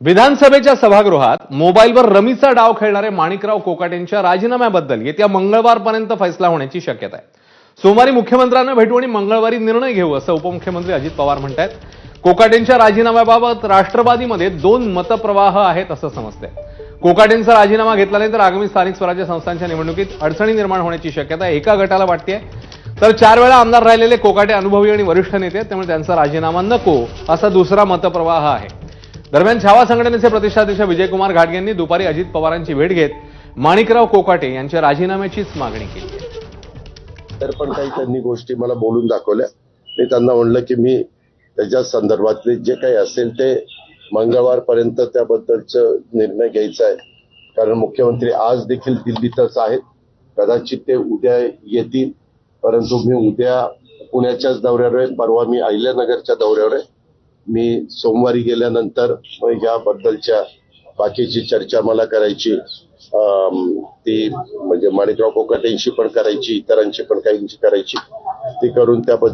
विधानसभेच्या सभागृहात मोबाईलवर रमीचा डाव खेळणारे माणिकराव कोकाटेंच्या राजीनाम्याबद्दल येत्या मंगळवारपर्यंत फैसला होण्याची शक्यता आहे। सोमवारी मुख्यमंत्र्यांना भेटू आणि मंगळवारी निर्णय घेऊ असं उपमुख्यमंत्री अजित पवार म्हणतात। कोकाटेंच्या राजीनाम्याबाबत राष्ट्रवादीमध्ये दोन मतप्रवाह आहेत असं समजतंय। कोकाटेंचा राजीनामा घेतला नाही तर आगामी स्थानिक स्वराज्य संस्थांच्या निवडणुकीत अडचणी निर्माण होण्याची शक्यता एका गटाला वाटते, तर 4 वेळा आमदार राहिलेले कोकाटे अनुभवी आणि वरिष्ठ नेते आहेत, त्यामुळे त्यांचा राजीनामा नको असा दुसरा मतप्रवाह आहे। दरम्यान छावा संघटनेचे प्रतिष्ठाध्यक्ष विजयकुमार घाटगे यांनी दुपारी अजित पवारांची भेट घेत माणिकराव कोकाटे यांच्या राजीनाम्याचीच मागणी केली आहे। तर पण काही त्यांनी गोष्टी मला बोलून दाखवल्या। मी त्यांना म्हणलं की मी त्याच्या संदर्भातले जे काही असेल ते मंगळवारपर्यंत त्याबद्दलचं निर्णय घ्यायचा आहे, कारण मुख्यमंत्री आज देखील दिल्लीतच आहेत। कदाचित ते उद्या येतील, परंतु मी उद्या पुण्याच्याच दौऱ्यावर आहे, परवा मी अहिल्यानगरच्या दौऱ्यावर आहे। मी सोमवारी गेल्यानंतर याबद्दलच्या बाकीची चर्चा मला करायची, ती म्हणजे माणिकराव कोकाटेंशी पण करायची, इतरांशी पण काहींची करायची, ती करून त्याबद्दल